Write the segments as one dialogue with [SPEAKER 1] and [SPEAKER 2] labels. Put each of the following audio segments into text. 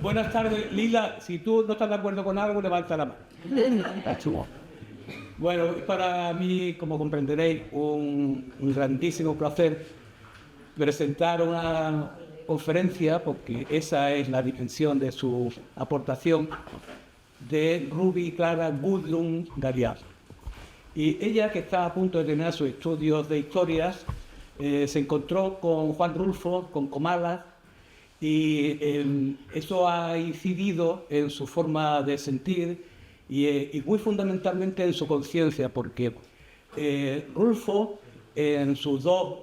[SPEAKER 1] Buenas tardes, Lila. Si tú no estás de acuerdo con algo, levanta la mano. Bueno, para mí, como comprenderéis, un grandísimo placer presentar una conferencia, porque esa es la dimensión de su aportación, de Ruby Clara Gudrun Gadiar. Y ella, que está a punto de terminar sus estudios de historias, se encontró con Juan Rulfo, con Comala, y eso ha incidido en su forma de sentir y muy fundamentalmente en su conciencia, porque Rulfo, en sus dos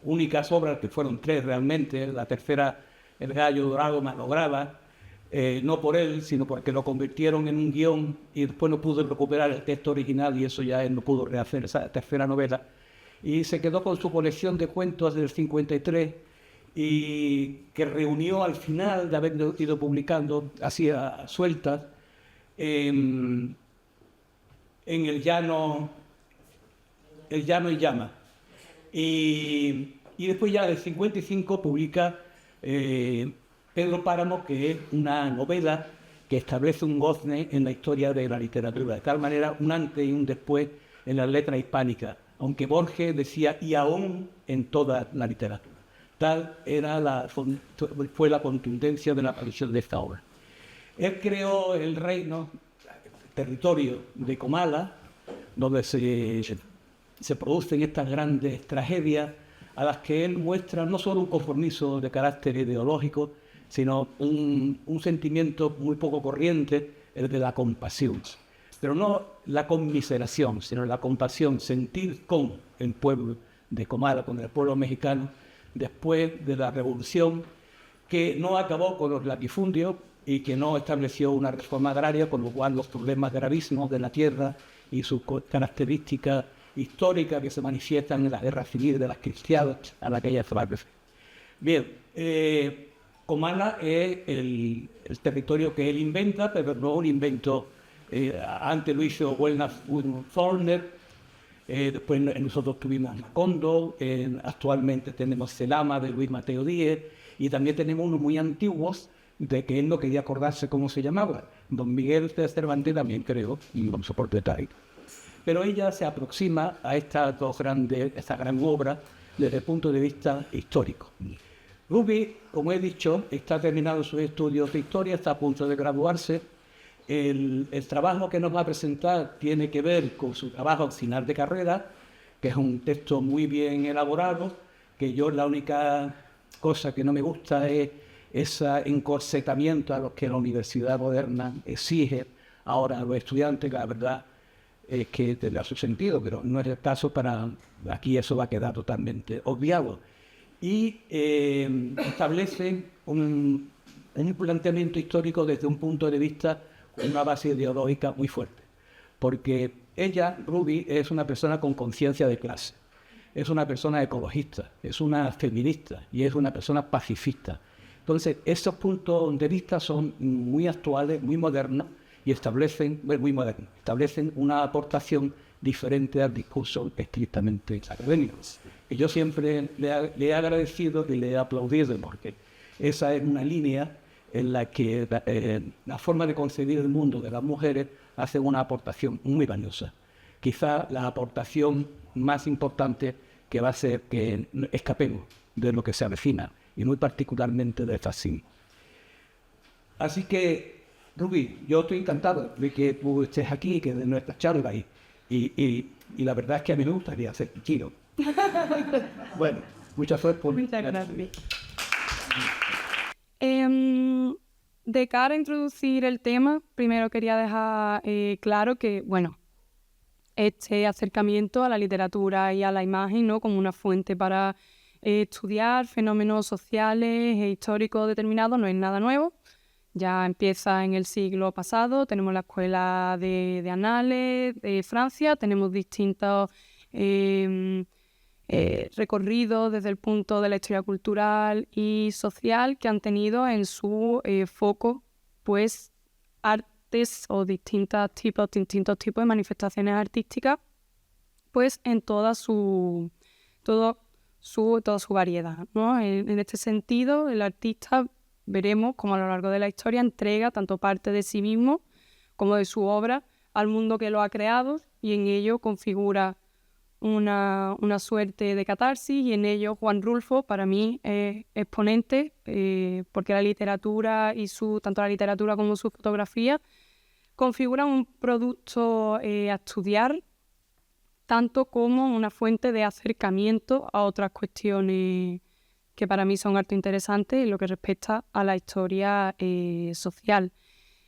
[SPEAKER 1] únicas obras, que fueron tres realmente, la tercera, El gallo dorado malograda, no por él, sino porque lo convirtieron en un guión y después no pudo recuperar el texto original y eso ya él no pudo rehacer esa tercera novela. Y se quedó con su colección de cuentos del 53 y que reunió al final de haber ido publicando, así a sueltas, en El llano y llama. Y después ya del 55 publica Pedro Páramo, que es una novela que establece un gozne en la historia de la literatura, de tal manera un antes y un después en las letras hispánicas, aunque Borges decía y aún en toda la literatura. Tal fue la contundencia de la aparición de esta obra. Él creó el reino, el territorio de Comala, donde se producen estas grandes tragedias a las que él muestra no solo un compromiso de carácter ideológico, sino un sentimiento muy poco corriente, el de la compasión. Pero no la conmiseración, sino la compasión, sentir con el pueblo de Comala, con el pueblo mexicano, después de la revolución que no acabó con los latifundios y que no estableció una reforma agraria, con lo cual los problemas gravísimos de la tierra y sus características históricas que se manifiestan en la guerra civil de las cristianas a la que ella se va a referir. Bien, Comala es el territorio que él inventa, pero no un invento. Antes lo hizo Wellness Thorner. Después nosotros tuvimos Macondo, actualmente tenemos Celama de Luis Mateo Díez y también tenemos unos muy antiguos de que él no quería acordarse cómo se llamaba. Don Miguel de Cervantes también creo, y no soporte tal. Pero ella se aproxima a esta gran obra desde el punto de vista histórico. Ruby, como he dicho, está terminando sus estudios de historia, está a punto de graduarse. El trabajo que nos va a presentar tiene que ver con su trabajo final de carrera, que es un texto muy bien elaborado, que yo la única cosa que no me gusta es ese encorsetamiento a lo que la universidad moderna exige ahora a los estudiantes, que la verdad es que tendrá su sentido, pero no es el caso. Aquí eso va a quedar totalmente obviado. Y establece un planteamiento histórico desde un punto de vista con una base ideológica muy fuerte, porque ella, Ruby, es una persona con conciencia de clase, es una persona ecologista, es una feminista y es una persona pacifista. Entonces, esos puntos de vista son muy actuales, muy modernos y establecen una aportación diferente al discurso estrictamente académico. Y yo siempre le he agradecido y le he aplaudido, porque esa es una línea en la que la forma de concebir el mundo de las mujeres hace una aportación muy valiosa. Quizá la aportación más importante que va a ser que escapemos de lo que se avecina, y muy particularmente del fascismo. Así que, Ruby, yo estoy encantado de que tú estés aquí, que de nuestra charla, y la verdad es que a mí me gustaría hacer tiro. Bueno, mucha suerte.
[SPEAKER 2] Muchas gracias. De cara a introducir el tema, primero quería dejar claro que, bueno, este acercamiento a la literatura y a la imagen, ¿no?, como una fuente para estudiar fenómenos sociales e históricos determinados no es nada nuevo. Ya empieza en el siglo pasado, tenemos la Escuela de Annales de Francia, tenemos distintos recorridos desde el punto de la historia cultural y social que han tenido en su foco pues artes o distintos tipos de manifestaciones artísticas pues en toda su variedad, ¿no? En este sentido, el artista veremos cómo a lo largo de la historia entrega tanto parte de sí mismo como de su obra al mundo que lo ha creado, y en ello configura una suerte de catarsis, y en ello Juan Rulfo para mí es exponente, porque la literatura y tanto la literatura como su fotografía configuran un producto a estudiar, tanto como una fuente de acercamiento a otras cuestiones que para mí son harto interesantes en lo que respecta a la historia social.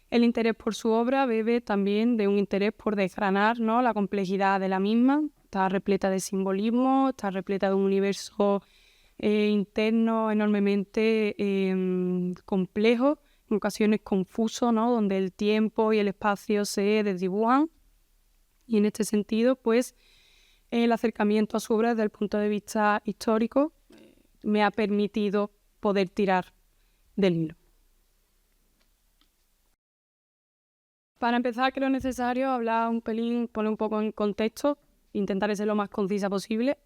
[SPEAKER 2] El interés por su obra bebe también de un interés por desgranar, ¿no?, la complejidad de la misma. Está repleta de simbolismo, está repleta de un universo interno enormemente complejo, en ocasiones confuso, ¿no?, donde el tiempo y el espacio se desdibujan. Y en este sentido, pues, el acercamiento a su obra desde el punto de vista histórico me ha permitido poder tirar del hilo. Para empezar, creo necesario hablar un pelín, poner un poco en contexto, intentar ser lo más concisa posible,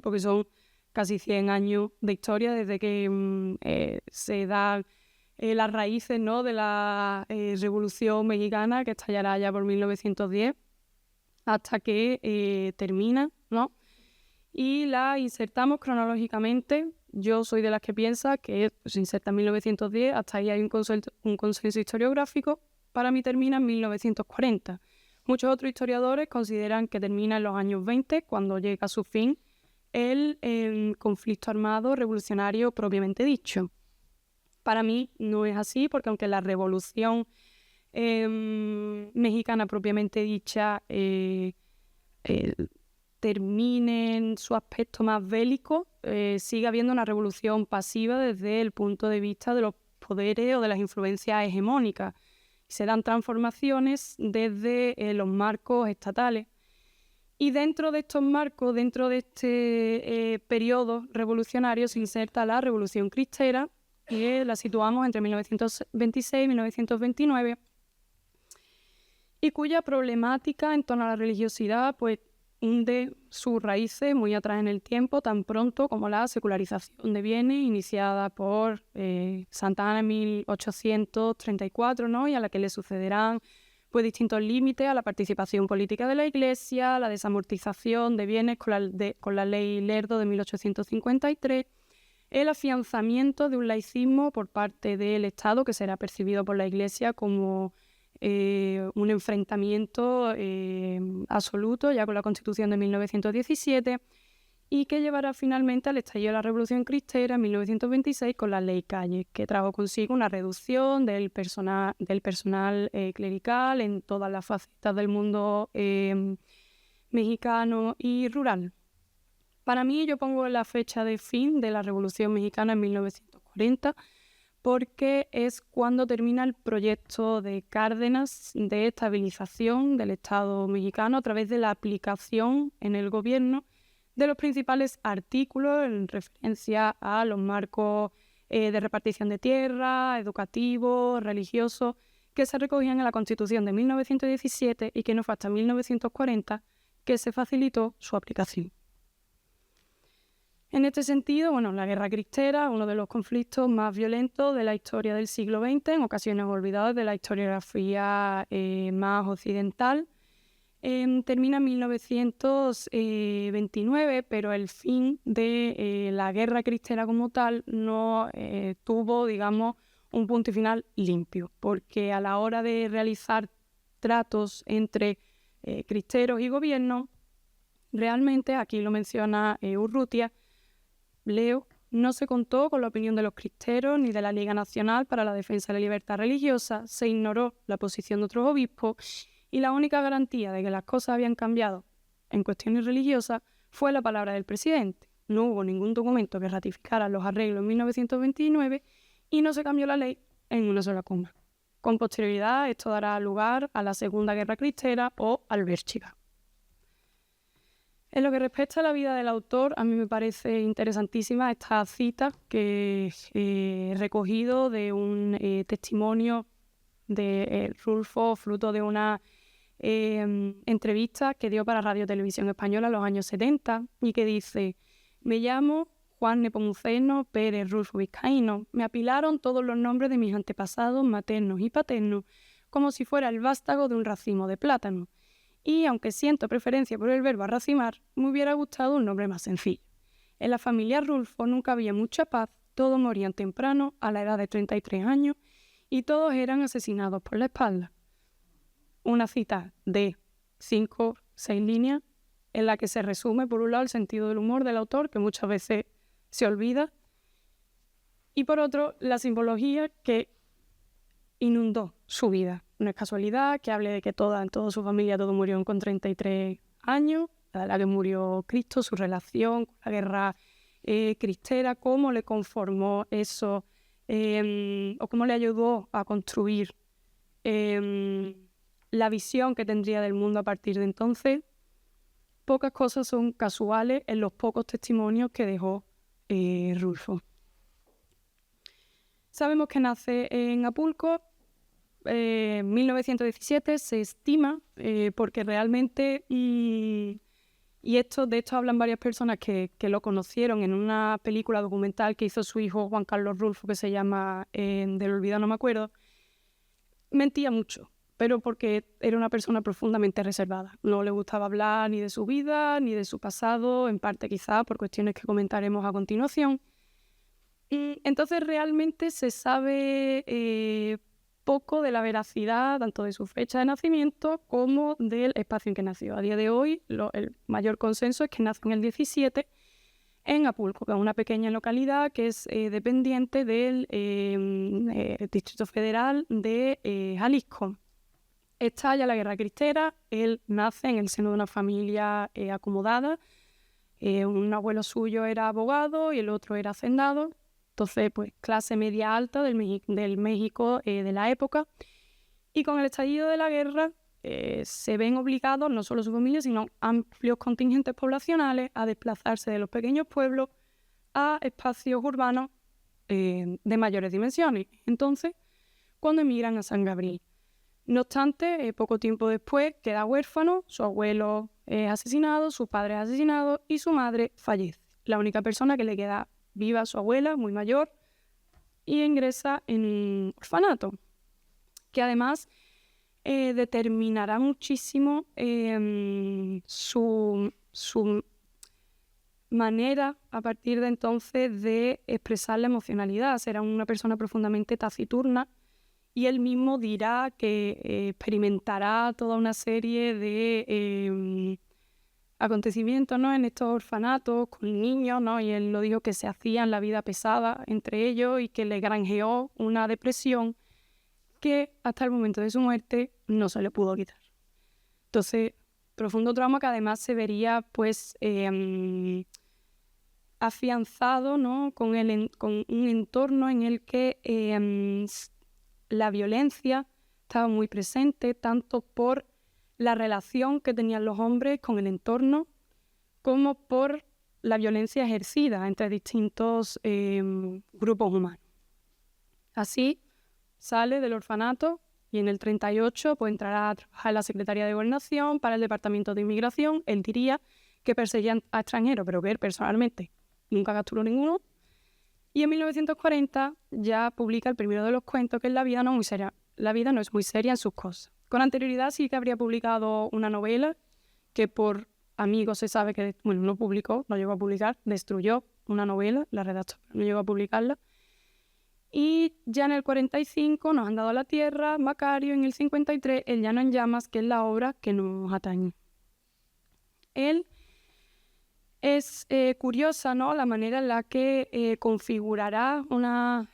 [SPEAKER 2] porque son casi 100 años de historia desde que se dan las raíces, ¿no?, de la Revolución Mexicana, que estallará ya por 1910, hasta que termina, ¿no? Y la insertamos cronológicamente. Yo soy de las que piensa que se inserta en 1910, hasta ahí hay un consenso historiográfico. Para mí termina en 1940. Muchos otros historiadores consideran que termina en los años 20, cuando llega a su fin el conflicto armado revolucionario propiamente dicho. Para mí no es así, porque aunque la revolución mexicana propiamente dicha termine en su aspecto más bélico, sigue habiendo una revolución pasiva desde el punto de vista de los poderes o de las influencias hegemónicas. Se dan transformaciones desde los marcos estatales. Y dentro de estos marcos, dentro de este periodo revolucionario, se inserta la Revolución Cristera, que la situamos entre 1926 y 1929, y cuya problemática en torno a la religiosidad pues hunde sus raíces muy atrás en el tiempo, tan pronto como la secularización de bienes, iniciada por Santa Ana en 1834, ¿no?, y a la que le sucederán pues distintos límites a la participación política de la Iglesia, la desamortización de bienes con la Ley Lerdo de 1853, el afianzamiento de un laicismo por parte del Estado que será percibido por la Iglesia como un enfrentamiento absoluto ya con la Constitución de 1917, y que llevará finalmente al estallido de la Revolución Cristera en 1926 con la Ley Calle, que trajo consigo una reducción del personal clerical en todas las facetas del mundo mexicano y rural. Para mí, yo pongo la fecha de fin de la Revolución Mexicana en 1940, porque es cuando termina el proyecto de Cárdenas de estabilización del Estado mexicano a través de la aplicación en el gobierno de los principales artículos en referencia a los marcos de repartición de tierra, educativos, religiosos, que se recogían en la Constitución de 1917 y que no fue hasta 1940 que se facilitó su aplicación. En este sentido, la Guerra Cristera, uno de los conflictos más violentos de la historia del siglo XX, en ocasiones olvidados de la historiografía más occidental, termina en 1929, pero el fin de la Guerra Cristera como tal no tuvo, un punto y final limpio, porque a la hora de realizar tratos entre cristeros y gobierno, realmente, aquí lo menciona Urrutia, leo, no se contó con la opinión de los cristeros ni de la Liga Nacional para la Defensa de la Libertad Religiosa, se ignoró la posición de otros obispos y la única garantía de que las cosas habían cambiado en cuestiones religiosas fue la palabra del presidente. No hubo ningún documento que ratificara los arreglos en 1929 y no se cambió la ley en una sola coma. Con posterioridad, esto dará lugar a la Segunda Guerra Cristera o albérchica. En lo que respecta a la vida del autor, a mí me parece interesantísima esta cita que he recogido de un testimonio de Rulfo, fruto de una entrevista que dio para Radio Televisión Española en los años 70, y que dice: me llamo Juan Nepomuceno, Pérez, Rulfo Vizcaíno. Me apilaron todos los nombres de mis antepasados maternos y paternos, como si fuera el vástago de un racimo de plátano. Y, aunque siento preferencia por el verbo arracimar, me hubiera gustado un nombre más sencillo. En la familia Rulfo nunca había mucha paz, todos morían temprano, a la edad de 33 años, y todos eran asesinados por la espalda. Una cita de 5 o 6 líneas en la que se resume, por un lado, el sentido del humor del autor, que muchas veces se olvida, y por otro, la simbología que inundó su vida. No es casualidad que hable de que en toda su familia todo murió con 33 años, la que murió Cristo, su relación con la guerra cristera, cómo le conformó eso, o cómo le ayudó a construir la visión que tendría del mundo a partir de entonces. Pocas cosas son casuales en los pocos testimonios que dejó Rulfo. Sabemos que nace en Apulco, 1917, se estima, porque realmente, de esto hablan varias personas que lo conocieron en una película documental que hizo su hijo Juan Carlos Rulfo, que se llama Del olvido no me acuerdo. Mentía mucho, pero porque era una persona profundamente reservada. No le gustaba hablar ni de su vida, ni de su pasado, en parte quizá por cuestiones que comentaremos a continuación. Y entonces realmente se sabe poco de la veracidad, tanto de su fecha de nacimiento como del espacio en que nació. A día de hoy, el mayor consenso es que nace en el 17 en Apulco, que es una pequeña localidad que es dependiente del Distrito Federal de Jalisco. Estalla la guerra cristera, él nace en el seno de una familia acomodada, un abuelo suyo era abogado y el otro era hacendado, entonces pues clase media alta del México de la época, y con el estallido de la guerra se ven obligados, no solo su familia, sino amplios contingentes poblacionales a desplazarse de los pequeños pueblos a espacios urbanos de mayores dimensiones. Entonces, cuando emigran a San Gabriel. No obstante, poco tiempo después queda huérfano, su abuelo es asesinado, su padre es asesinado y su madre fallece. La única persona que le queda viva es su abuela, muy mayor, y ingresa en un orfanato, que además determinará muchísimo su manera a partir de entonces de expresar la emocionalidad. Será una persona profundamente taciturna, y él mismo dirá que experimentará toda una serie de acontecimientos, ¿no?, en estos orfanatos con niños, ¿no? Y él lo dijo, que se hacían la vida pesada entre ellos y que le granjeó una depresión que hasta el momento de su muerte no se le pudo quitar. Entonces, profundo trauma que además se vería pues afianzado, ¿no?, con un entorno en el que la violencia estaba muy presente, tanto por la relación que tenían los hombres con el entorno, como por la violencia ejercida entre distintos grupos humanos. Así sale del orfanato y en el 38 pues entrará a trabajar en la Secretaría de Gobernación para el Departamento de Inmigración. Él diría que perseguían a extranjeros, pero que él personalmente nunca capturó ninguno. Y en 1940 ya publica el primero de los cuentos, que es La vida no es muy seria. La vida no es muy seria en sus cosas. Con anterioridad sí que habría publicado una novela que por amigos se sabe que, no publicó, no llegó a publicar, destruyó una novela, la redactó, no llegó a publicarla. Y ya en el 45 Nos han dado la tierra, Macario, en el 53 El llano en llamas, que es la obra que nos atañe. Él es curiosa, ¿no?, la manera en la que configurará una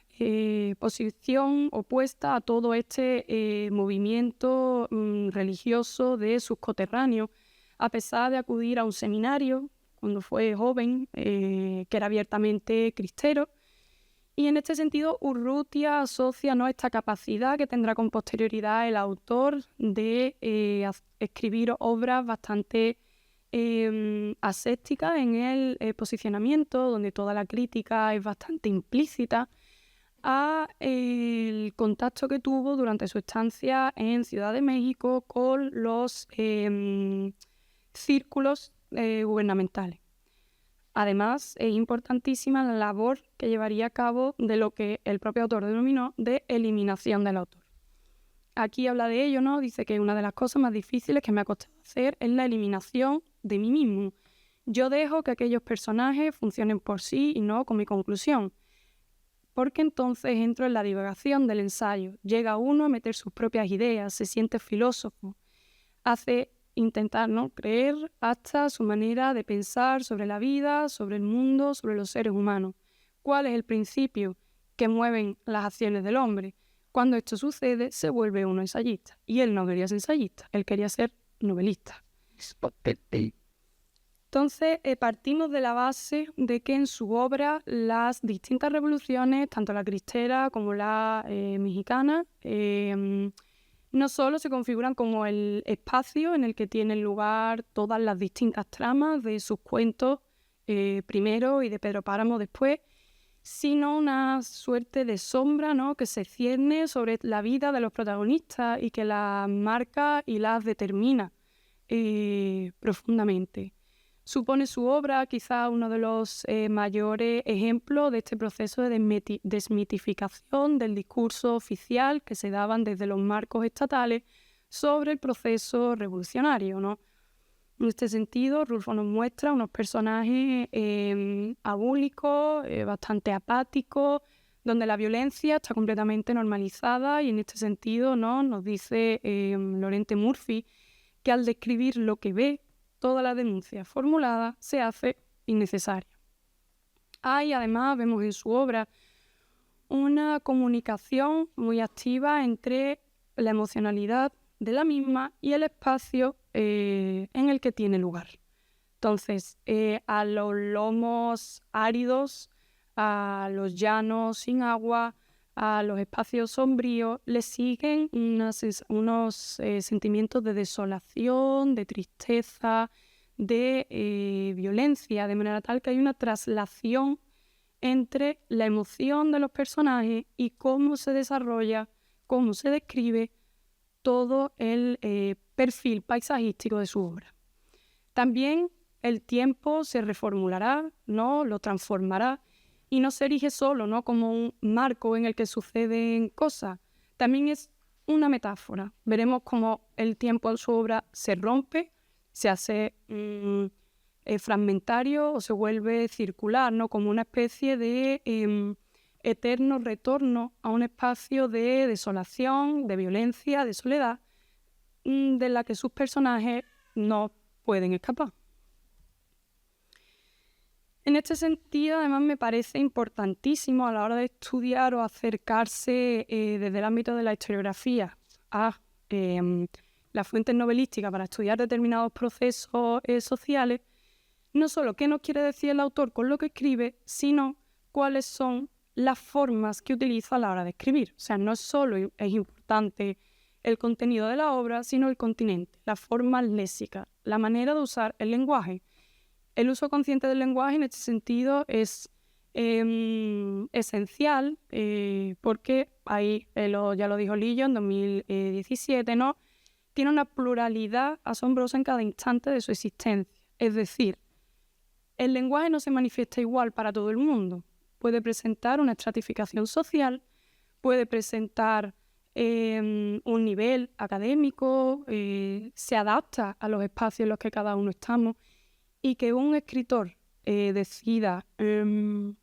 [SPEAKER 2] posición opuesta a todo este movimiento religioso de sus coterráneos, a pesar de acudir a un seminario cuando fue joven, que era abiertamente cristero. Y en este sentido, Urrutia asocia, ¿no?, esta capacidad que tendrá con posterioridad el autor de escribir obras bastante ascéticas en el posicionamiento, donde toda la crítica es bastante implícita, a el contacto que tuvo durante su estancia en Ciudad de México con los círculos gubernamentales. Además, es importantísima la labor que llevaría a cabo de lo que el propio autor denominó de eliminación del autor. Aquí habla de ello, ¿no? Dice que una de las cosas más difíciles que me ha costado hacer es la eliminación de mí mismo. Yo dejo que aquellos personajes funcionen por sí y no con mi conclusión, porque entonces entro en la divagación del ensayo. Llega uno a meter sus propias ideas, se siente filósofo, hace intentar, ¿no?, creer hasta su manera de pensar sobre la vida, sobre el mundo, sobre los seres humanos. ¿Cuál es el principio que mueven las acciones del hombre? Cuando esto sucede, se vuelve uno ensayista. Y él no quería ser ensayista, él quería ser novelista. Entonces, partimos de la base de que en su obra las distintas revoluciones, tanto la cristera como la mexicana, no solo se configuran como el espacio en el que tienen lugar todas las distintas tramas de sus cuentos primero y de Pedro Páramo después, sino una suerte de sombra, ¿no?, que se cierne sobre la vida de los protagonistas y que las marca y las determina profundamente. Supone su obra quizá uno de los mayores ejemplos de este proceso de desmitificación del discurso oficial que se daban desde los marcos estatales sobre el proceso revolucionario, ¿no? En este sentido, Rulfo nos muestra unos personajes abúlicos, bastante apáticos, donde la violencia está completamente normalizada y en este sentido, ¿no?, nos dice Lorente Murphy que al describir lo que ve, toda la denuncia formulada se hace innecesaria. Además, vemos en su obra una comunicación muy activa entre la emocionalidad de la misma y el espacio en el que tiene lugar. Entonces, a los lomos áridos, a los llanos sin agua, a los espacios sombríos, le siguen unos sentimientos de desolación, de tristeza, de violencia, de manera tal que hay una traslación entre la emoción de los personajes y cómo se desarrolla, cómo se describe todo el perfil paisajístico de su obra. También el tiempo se reformulará, ¿no?, lo transformará y no se erige solo, ¿no?, como un marco en el que suceden cosas. También es una metáfora. Veremos cómo el tiempo en su obra se rompe, se hace fragmentario o se vuelve circular, ¿no?, como una especie de eterno retorno a un espacio de desolación, de violencia, de soledad, de la que sus personajes no pueden escapar. En este sentido, además, me parece importantísimo a la hora de estudiar o acercarse desde el ámbito de la historiografía a las fuentes novelísticas para estudiar determinados procesos sociales, no solo qué nos quiere decir el autor con lo que escribe, sino cuáles son las formas que utiliza a la hora de escribir. O sea, no solo es importante el contenido de la obra, sino el continente, las formas léxicas, la manera de usar el lenguaje. El uso consciente del lenguaje en este sentido es esencial porque ahí, ya lo dijo Lillo en 2017, ¿no?, tiene una pluralidad asombrosa en cada instante de su existencia. Es decir, el lenguaje no se manifiesta igual para todo el mundo. Puede presentar una estratificación social, puede presentar un nivel académico, se adapta a los espacios en los que cada uno estamos, y que un escritor decida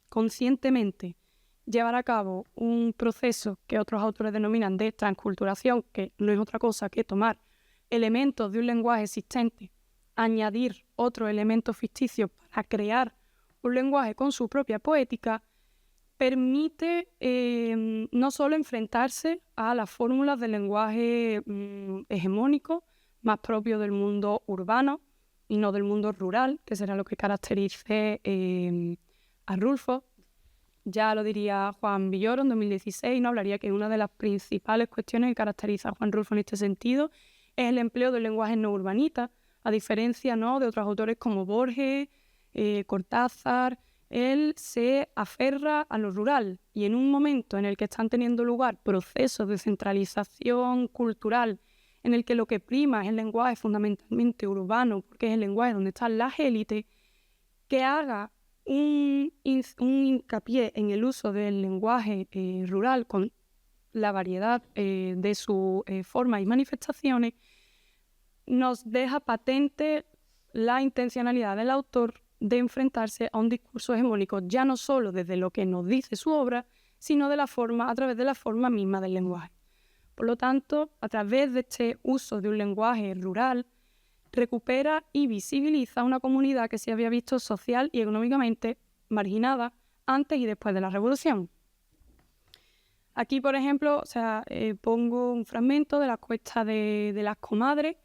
[SPEAKER 2] conscientemente llevar a cabo un proceso que otros autores denominan de transculturación, que no es otra cosa que tomar elementos de un lenguaje existente, añadir otros elementos ficticios para crear un lenguaje con su propia poética, permite no solo enfrentarse a las fórmulas del lenguaje hegemónico, más propio del mundo urbano y no del mundo rural, que será lo que caracterice a Rulfo. Ya lo diría Juan Villoro en 2016, ¿no? Hablaría que una de las principales cuestiones que caracteriza a Juan Rulfo en este sentido es el empleo del lenguaje no urbanita, a diferencia, ¿no?, de otros autores como Borges, Cortázar. Él se aferra a lo rural y en un momento en el que están teniendo lugar procesos de centralización cultural, en el que lo que prima es el lenguaje fundamentalmente urbano, porque es el lenguaje donde están las élites, que haga un hincapié en el uso del lenguaje rural con la variedad de sus formas y manifestaciones, nos deja patente la intencionalidad del autor de enfrentarse a un discurso hegemónico, ya no solo desde lo que nos dice su obra, sino a través de la forma misma del lenguaje. Por lo tanto, a través de este uso de un lenguaje rural, recupera y visibiliza una comunidad que se había visto social y económicamente marginada antes y después de la Revolución. Aquí, por ejemplo, pongo un fragmento de la cuesta de las comadres,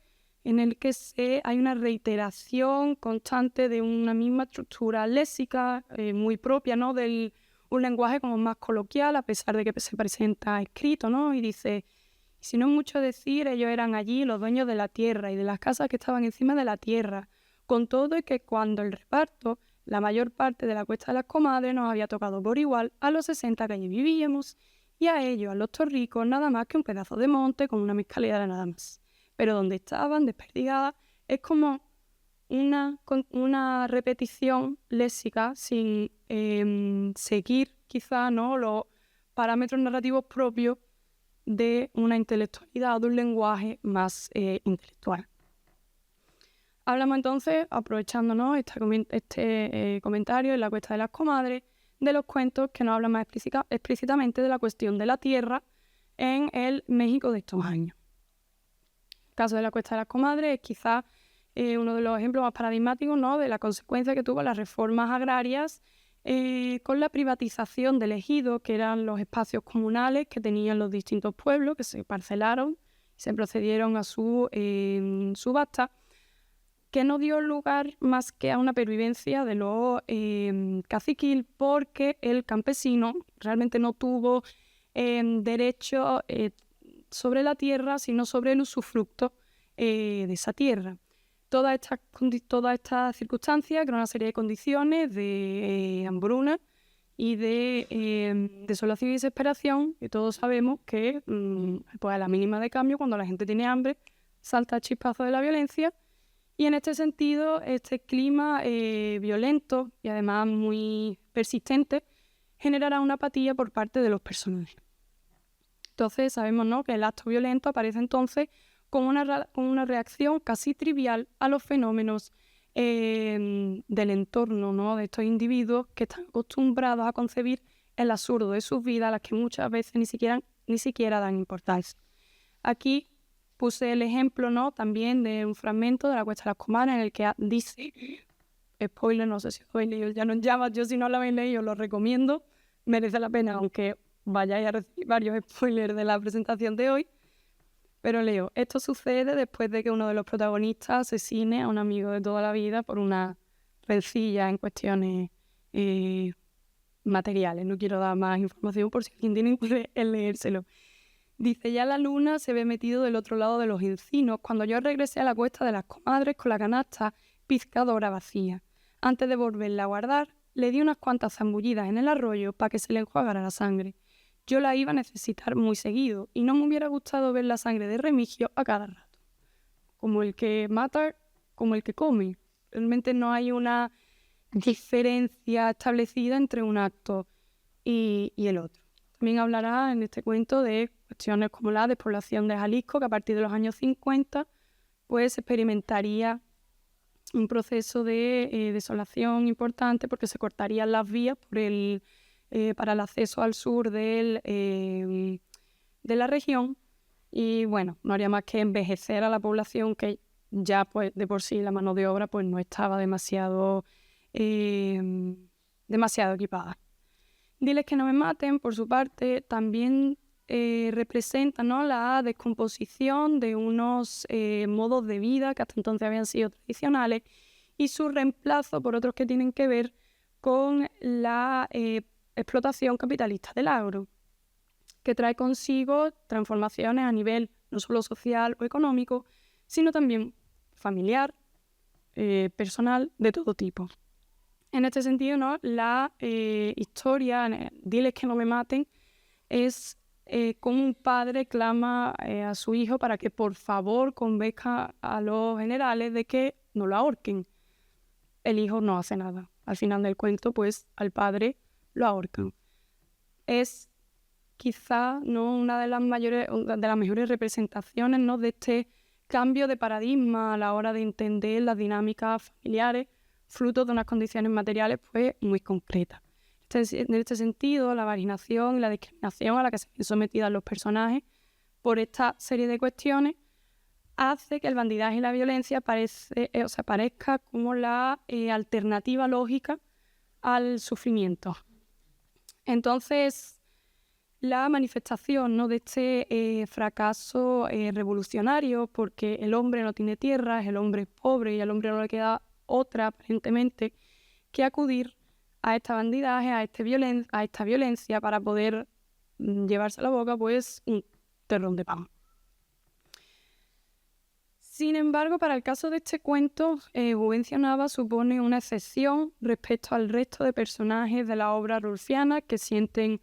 [SPEAKER 2] en el que hay una reiteración constante de una misma estructura léxica muy propia, ¿no? Un lenguaje como más coloquial, a pesar de que se presenta escrito, ¿no? Y dice, si no es mucho decir, ellos eran allí los dueños de la tierra y de las casas que estaban encima de la tierra, con todo y que cuando el reparto, la mayor parte de la cuesta de las comadres nos había tocado por igual a los 60 que allí vivíamos, y a ellos, a los torricos, nada más que un pedazo de monte con una mezcalera nada más. Pero donde estaban, desperdigadas, es como una repetición léxica sin seguir quizá, ¿no?, los parámetros narrativos propios de una intelectualidad o de un lenguaje más intelectual. Hablamos entonces, aprovechándonos este comentario en la cuesta de las comadres, de los cuentos que nos hablan más explícitamente de la cuestión de la tierra en el México de estos años. El caso de la cuesta de las comadres es quizás uno de los ejemplos más paradigmáticos, ¿no?, de la consecuencia que tuvo las reformas agrarias con la privatización del ejido, que eran los espacios comunales que tenían los distintos pueblos, que se parcelaron y se procedieron a su subasta, que no dio lugar más que a una pervivencia de los caciquil, porque el campesino realmente no tuvo derecho sobre la tierra, sino sobre el usufructo de esa tierra. Todas estas circunstancias crean una serie de condiciones de hambruna y de desolación y desesperación, que todos sabemos que pues a la mínima de cambio, cuando la gente tiene hambre, salta el chispazo de la violencia. Y en este sentido, este clima violento y además muy persistente generará una apatía por parte de los personajes. Entonces sabemos, ¿no?, que el acto violento aparece entonces como una reacción casi trivial a los fenómenos del entorno, ¿no?, de estos individuos que están acostumbrados a concebir el absurdo de sus vidas, a las que muchas veces ni siquiera dan importancia. Aquí puse el ejemplo, ¿no?, también de un fragmento de la Cuesta de las Comadres en el que dice, spoiler, no sé si lo habéis leído, ya no llamas, yo si no lo habéis leído lo recomiendo, merece la pena, aunque vayáis a recibir varios spoilers de la presentación de hoy, pero leo, esto sucede después de que uno de los protagonistas asesine a un amigo de toda la vida por una rencilla en cuestiones materiales. No quiero dar más información por si alguien tiene interés en leérselo. Dice, ya la luna se ve metido del otro lado de los encinos cuando yo regresé a la Cuesta de las Comadres con la canasta pizcadora vacía. Antes de volverla a guardar, le di unas cuantas zambullidas en el arroyo para que se le enjuagara la sangre. Yo la iba a necesitar muy seguido y no me hubiera gustado ver la sangre de Remigio a cada rato. Como el que mata, como el que come. Realmente no hay una diferencia establecida entre un acto y el otro. También hablará en este cuento de cuestiones como la despoblación de Jalisco, que a partir de los años 50 pues experimentaría un proceso de desolación importante porque se cortarían las vías para el acceso al sur de la región y bueno, no haría más que envejecer a la población que ya pues de por sí la mano de obra pues no estaba demasiado equipada. Diles que no me maten, por su parte, también representa, ¿no?, la descomposición de unos modos de vida que hasta entonces habían sido tradicionales y su reemplazo por otros que tienen que ver con la explotación capitalista del agro, que trae consigo transformaciones a nivel no solo social o económico, sino también familiar, personal, de todo tipo. En este sentido, ¿no?, la historia, Diles que no me maten, es como un padre clama a su hijo para que por favor convenza a los generales de que no lo ahorquen. El hijo no hace nada. al final del cuento, pues al padre lo ahorcan. Es quizá, ¿no?, una de las mejores representaciones, ¿no?, de este cambio de paradigma a la hora de entender las dinámicas familiares, fruto de unas condiciones materiales pues muy concretas. En este sentido, la marginación y la discriminación a la que se ven sometidas los personajes por esta serie de cuestiones hace que el bandidaje y la violencia parezca como la alternativa lógica al sufrimiento. Entonces, la manifestación, ¿no?, de este fracaso revolucionario, porque el hombre no tiene tierras, el hombre es pobre y al hombre no le queda otra, aparentemente, que acudir a este bandidaje, a esta violencia para poder llevarse a la boca pues un terrón de pan. Sin embargo, para el caso de este cuento, Juvencio Nava supone una excepción respecto al resto de personajes de la obra rulfiana que sienten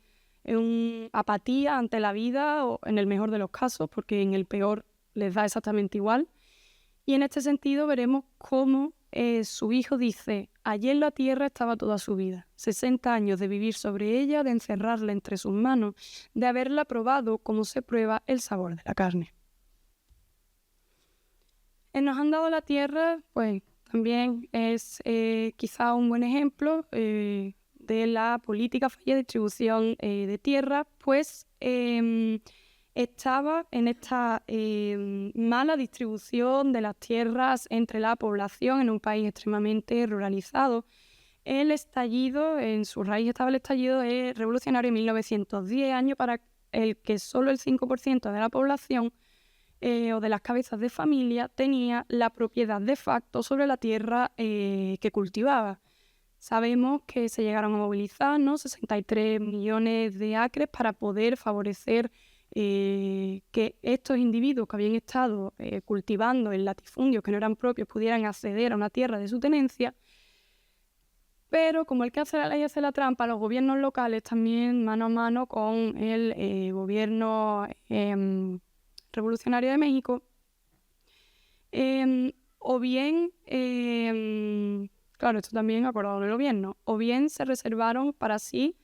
[SPEAKER 2] apatía ante la vida, o en el mejor de los casos, porque en el peor les da exactamente igual. Y en este sentido veremos cómo su hijo dice: allí en la tierra estaba toda su vida, 60 años de vivir sobre ella, de encerrarla entre sus manos, de haberla probado como se prueba el sabor de la carne. Nos han dado la tierra, pues también es quizá un buen ejemplo de la política fallida de distribución de tierra, pues estaba en esta mala distribución de las tierras entre la población en un país extremadamente ruralizado. El estallido, en su raíz estaba el estallido revolucionario en 1910, año para el que solo el 5% de la población o de las cabezas de familia tenía la propiedad de facto sobre la tierra que cultivaba. Sabemos que se llegaron a movilizar, ¿no?, 63 millones de acres para poder favorecer que estos individuos que habían estado cultivando en latifundios que no eran propios pudieran acceder a una tierra de su tenencia. Pero como el que hace la ley hace la trampa, los gobiernos locales también, mano a mano con el gobierno revolucionario de México, o bien, claro, esto también acordado del gobierno, o bien se reservaron para sí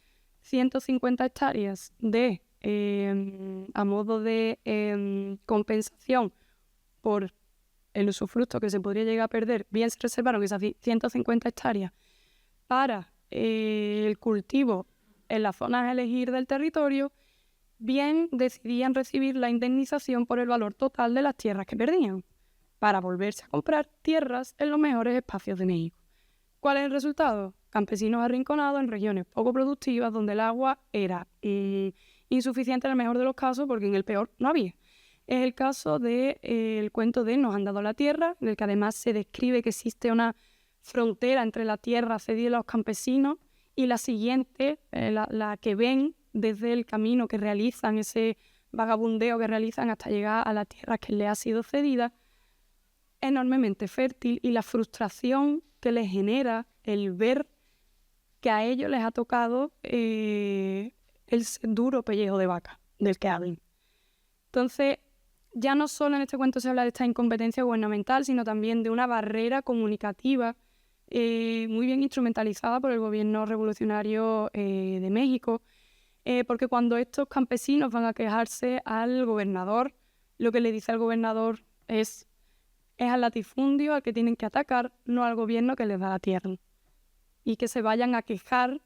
[SPEAKER 2] 150 hectáreas a modo de compensación por el usufructo que se podría llegar a perder. Bien se reservaron esas 150 hectáreas para el cultivo en las zonas a elegir del territorio, bien decidían recibir la indemnización por el valor total de las tierras que perdían, para volverse a comprar tierras en los mejores espacios de México. ¿Cuál es el resultado? Campesinos arrinconados en regiones poco productivas donde el agua era insuficiente en el mejor de los casos, porque en el peor no había. Es el caso del cuento de Nos han dado la tierra, en el que además se describe que existe una frontera entre la tierra cedida a los campesinos y la siguiente, la que ven desde el camino que realizan, ese vagabundeo que realizan hasta llegar a la tierra que les ha sido cedida, enormemente fértil, y la frustración que les genera el ver que a ellos les ha tocado el duro pellejo de vaca del que hablan. Entonces, ya no solo en este cuento se habla de esta incompetencia gubernamental, sino también de una barrera comunicativa muy bien instrumentalizada por el gobierno revolucionario de México, porque cuando estos campesinos van a quejarse al gobernador, lo que le dice al gobernador es al latifundio al que tienen que atacar, no al gobierno que les da la tierra. Y que se vayan a quejar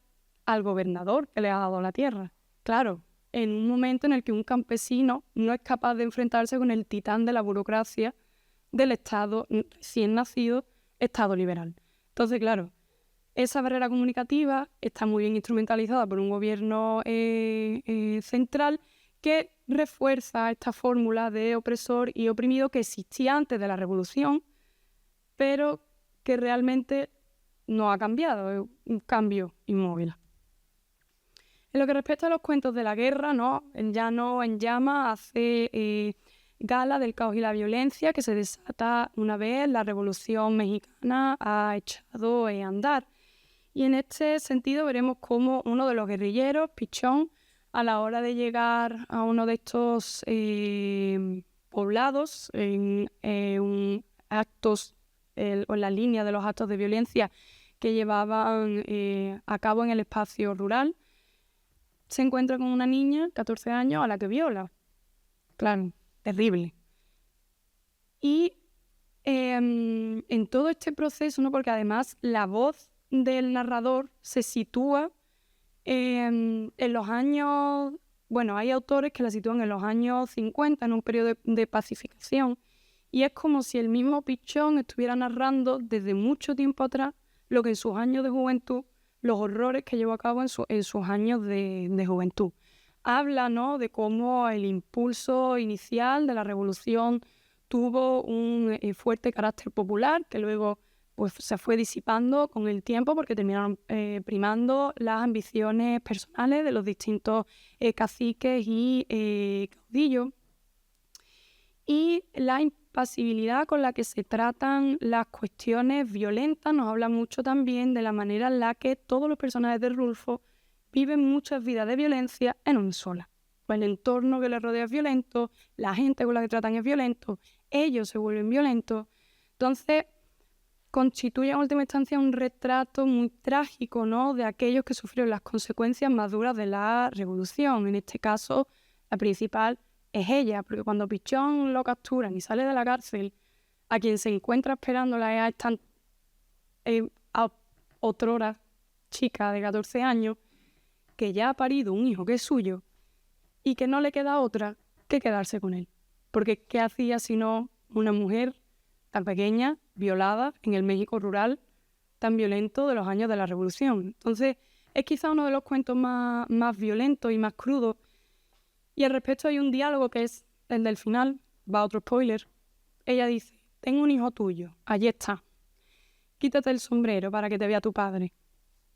[SPEAKER 2] al gobernador que les ha dado la tierra. Claro, en un momento en el que un campesino no es capaz de enfrentarse con el titán de la burocracia del Estado recién nacido, Estado liberal. Entonces, claro, esa barrera comunicativa está muy bien instrumentalizada por un gobierno central que refuerza esta fórmula de opresor y oprimido que existía antes de la revolución, pero que realmente no ha cambiado, es un cambio inmóvil. En lo que respecta a los cuentos de la guerra, ¿no?, El llano en llama hace gala del caos y la violencia que se desata una vez la Revolución Mexicana ha echado a andar. Y en este sentido veremos cómo uno de los guerrilleros, Pichón, a la hora de llegar a uno de estos poblados en la línea de los actos de violencia que llevaban a cabo en el espacio rural, se encuentra con una niña, 14 años, a la que viola. Claro, terrible. Y en todo este proceso, ¿no? Porque además la voz del narrador se sitúa en los años... Bueno, hay autores que la sitúan en los años 50, en un periodo de pacificación, y es como si el mismo Pichón estuviera narrando desde mucho tiempo atrás lo que en sus años de juventud, los horrores que llevó a cabo en sus años de juventud. Habla, ¿no?, de cómo el impulso inicial de la revolución tuvo un fuerte carácter popular, que luego pues, se fue disipando con el tiempo porque terminaron primando las ambiciones personales de los distintos caciques y caudillos. Y la impasibilidad con la que se tratan las cuestiones violentas nos habla mucho también de la manera en la que todos los personajes de Rulfo viven muchas vidas de violencia en una sola. Pues el entorno que les rodea es violento, la gente con la que tratan es violento, ellos se vuelven violentos. Entonces, constituye en última instancia un retrato muy trágico, ¿no?, de aquellos que sufrieron las consecuencias más duras de la revolución. En este caso, la principal es ella, porque cuando Pichón lo capturan y sale de la cárcel, a quien se encuentra esperándola es a esta otrora chica de 14 años que ya ha parido un hijo que es suyo y que no le queda otra que quedarse con él. Porque ¿qué hacía sino una mujer tan pequeña, violada, en el México rural, tan violento de los años de la Revolución? Entonces, es quizá uno de los cuentos más violentos y más crudos. Y al respecto hay un diálogo que es el del final, va otro spoiler. Ella dice: tengo un hijo tuyo, allí está. Quítate el sombrero para que te vea tu padre.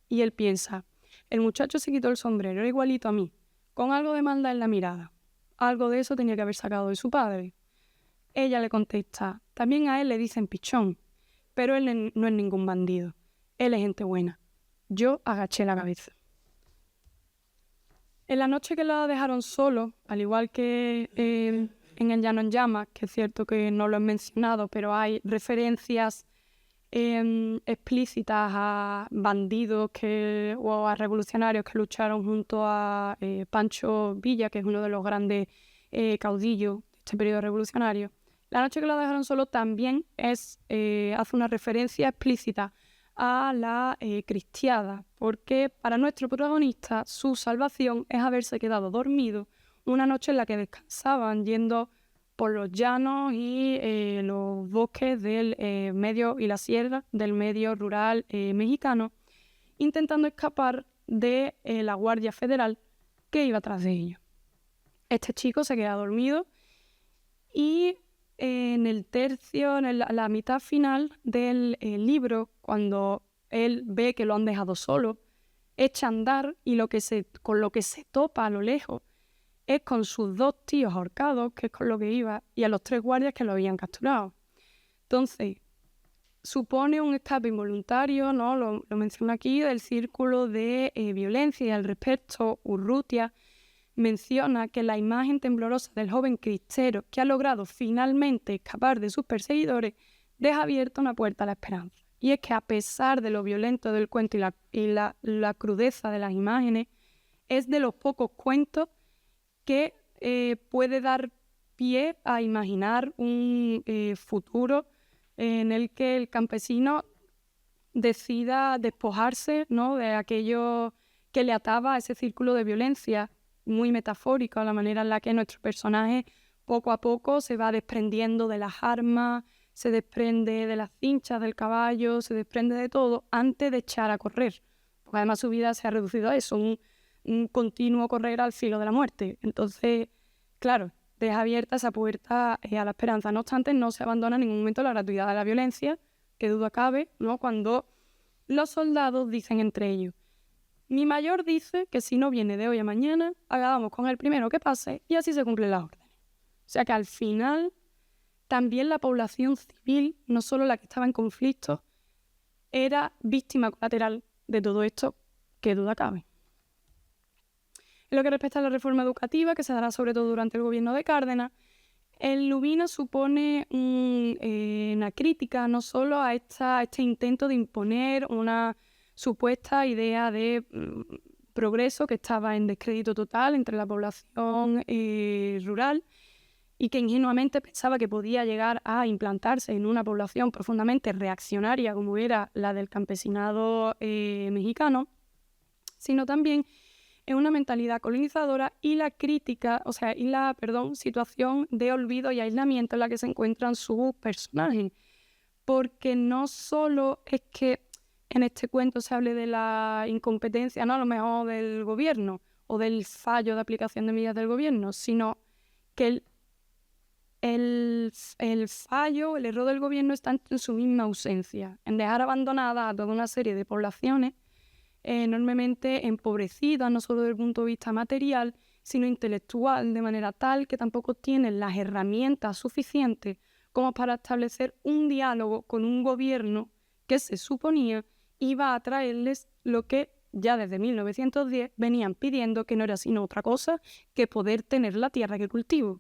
[SPEAKER 2] Y él piensa: el muchacho se quitó el sombrero, era igualito a mí, con algo de maldad en la mirada. Algo de eso tenía que haber sacado de su padre. Ella le contesta: también a él le dicen Pichón, pero él no es ningún bandido. Él es gente buena. Yo agaché la cabeza. En la noche que la dejaron solo, al igual que en El Llano en Llamas, que es cierto que no lo he mencionado, pero hay referencias explícitas a bandidos o a revolucionarios que lucharon junto a Pancho Villa, que es uno de los grandes caudillos de este periodo revolucionario. La noche que la dejaron solo también hace una referencia explícita a la cristiada, porque para nuestro protagonista su salvación es haberse quedado dormido una noche en la que descansaban yendo por los llanos y los bosques del medio y la sierra del medio rural mexicano, intentando escapar de la Guardia Federal que iba tras de ellos. Este chico se queda dormido y en la mitad final del libro, cuando él ve que lo han dejado solo, echa a andar y con lo que se topa a lo lejos es con sus 2 tíos ahorcados, que es con lo que iba, y a los 3 guardias que lo habían capturado. Entonces, supone un escape involuntario, ¿no? Lo menciono aquí, del círculo de violencia, y al respecto Urrutia menciona que la imagen temblorosa del joven cristero que ha logrado finalmente escapar de sus perseguidores deja abierta una puerta a la esperanza. Y es que a pesar de lo violento del cuento y la crudeza de las imágenes, es de los pocos cuentos que puede dar pie a imaginar un futuro en el que el campesino decida despojarse, ¿no?, de aquello que le ataba a ese círculo de violencia, muy metafórico, a la manera en la que nuestro personaje poco a poco se va desprendiendo de las armas, se desprende de las cinchas del caballo, se desprende de todo antes de echar a correr. Porque además su vida se ha reducido a eso, un continuo correr al filo de la muerte. Entonces, claro, deja abierta esa puerta a la esperanza. No obstante, no se abandona en ningún momento la gratuidad de la violencia, que duda cabe, ¿no?, cuando los soldados dicen entre ellos: mi mayor dice que si no viene de hoy a mañana, hagamos con el primero que pase y así se cumplen las órdenes. O sea que al final también la población civil, no solo la que estaba en conflicto, era víctima colateral de todo esto, que duda cabe. En lo que respecta a la reforma educativa, que se dará sobre todo durante el gobierno de Cárdenas, el Lubina supone un una crítica no solo a este intento de imponer una supuesta idea de progreso que estaba en descrédito total entre la población rural y que ingenuamente pensaba que podía llegar a implantarse en una población profundamente reaccionaria como era la del campesinado mexicano, sino también en una mentalidad colonizadora y la crítica, situación de olvido y aislamiento en la que se encuentran sus personajes. Porque no solo es que en este cuento se hable de la incompetencia, no a lo mejor del gobierno o del fallo de aplicación de medidas del gobierno, sino que el fallo, el error del gobierno está en su misma ausencia, en dejar abandonada a toda una serie de poblaciones enormemente empobrecidas, no solo desde el punto de vista material, sino intelectual, de manera tal que tampoco tienen las herramientas suficientes como para establecer un diálogo con un gobierno que se suponía iba a traerles lo que ya desde 1910 venían pidiendo, que no era sino otra cosa que poder tener la tierra que cultivo.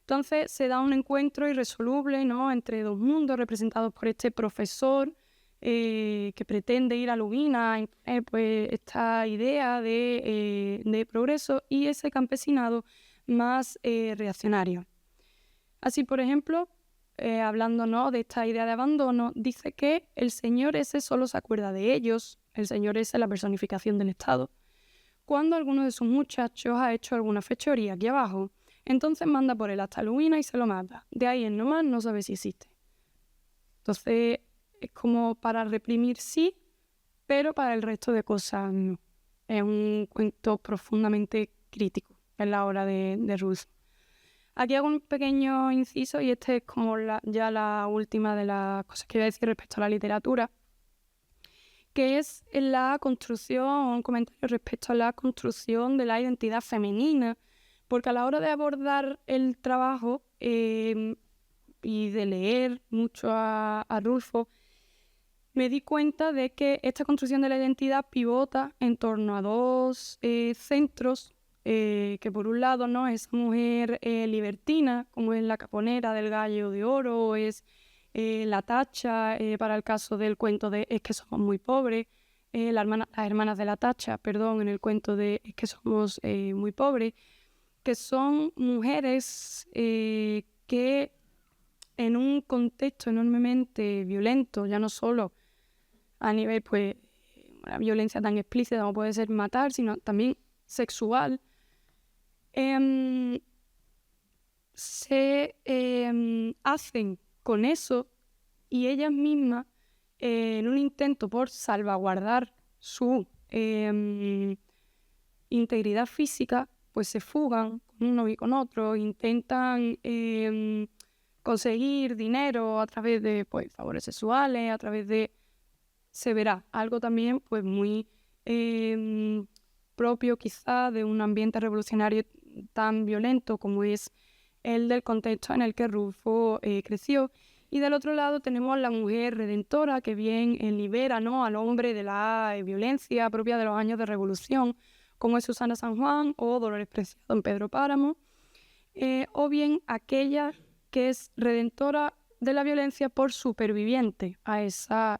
[SPEAKER 2] Entonces se da un encuentro irresoluble, ¿no?, entre dos mundos representados por este profesor que pretende ir a Lubina, pues esta idea de progreso, y ese campesinado más reaccionario. Así, por ejemplo, hablando, ¿no?, de esta idea de abandono, dice que el señor ese solo se acuerda de ellos, el señor ese es la personificación del Estado, cuando alguno de sus muchachos ha hecho alguna fechoría aquí abajo. Entonces manda por él hasta Lubina y se lo mata. De ahí en nomás no sabe si existe. Entonces es como para reprimir sí, pero para el resto de cosas no. Es un cuento profundamente crítico en la obra de Ruth. Aquí hago un pequeño inciso y este es como ya la última de las cosas que voy a decir respecto a la literatura, que es la construcción, un comentario respecto a la construcción de la identidad femenina, porque a la hora de abordar el trabajo y de leer mucho a Rulfo, me di cuenta de que esta construcción de la identidad pivota en torno a dos centros, que por un lado, ¿no?, es mujer libertina, como es la caponera del Gallo de Oro, o es la Tacha, para el caso del cuento de Es que somos muy pobres, las hermanas de la Tacha, perdón, en el cuento de Es que somos muy pobres, que son mujeres que en un contexto enormemente violento, ya no solo a nivel, pues, una violencia tan explícita como puede ser matar, sino también sexual, se hacen con eso, y ellas mismas, en un intento por salvaguardar su integridad física, pues se fugan con uno y con otro, intentan conseguir dinero a través de, pues, favores sexuales, a través de... Se verá algo también, pues, muy propio quizá de un ambiente revolucionario tan violento como es el del contexto en el que Rulfo creció. Y del otro lado tenemos la mujer redentora que bien libera, ¿no?, al hombre de la violencia propia de los años de revolución, como es Susana San Juan o Dolores Preciado en Pedro Páramo, o bien aquella que es redentora de la violencia por sobreviviente a esa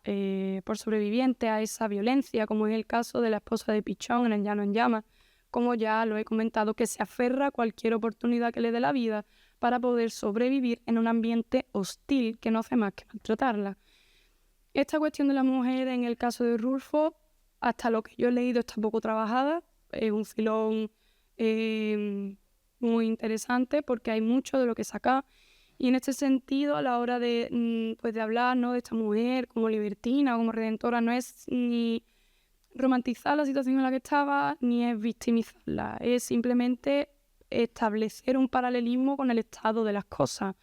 [SPEAKER 2] violencia, como es el caso de la esposa de Pichón en El Llano en Llamas, como ya lo he comentado, que se aferra a cualquier oportunidad que le dé la vida para poder sobrevivir en un ambiente hostil que no hace más que maltratarla. Esta cuestión de la mujer en el caso de Rulfo, hasta lo que yo he leído, está poco trabajada, es un filón muy interesante porque hay mucho de lo que sacar. Y en este sentido, a la hora de hablar, ¿no?, de esta mujer como libertina, como redentora, no es ni romantizar la situación en la que estaba, ni es victimizarla. Es simplemente establecer un paralelismo con el estado de las cosas.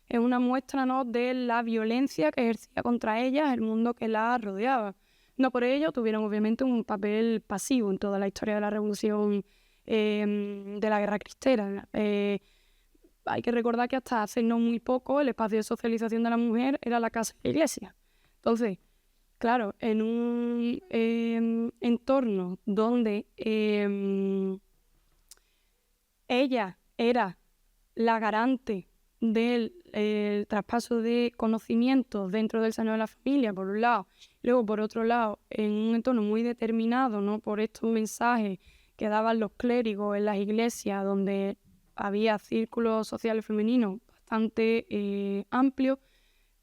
[SPEAKER 2] Es una muestra, ¿no?, de la violencia que ejercía contra ellas el mundo que la rodeaba. No por ello tuvieron obviamente un papel pasivo en toda la historia de la revolución, de la guerra cristera. Hay que recordar que hasta hace no muy poco el espacio de socialización de la mujer era la casa y la iglesia. Entonces, claro, en un entorno donde ella era la garante de el traspaso de conocimientos dentro del seno de la familia, por un lado, luego por otro lado, en un entorno muy determinado, ¿no?, por estos mensajes que daban los clérigos en las iglesias, donde había círculos sociales femeninos bastante amplios,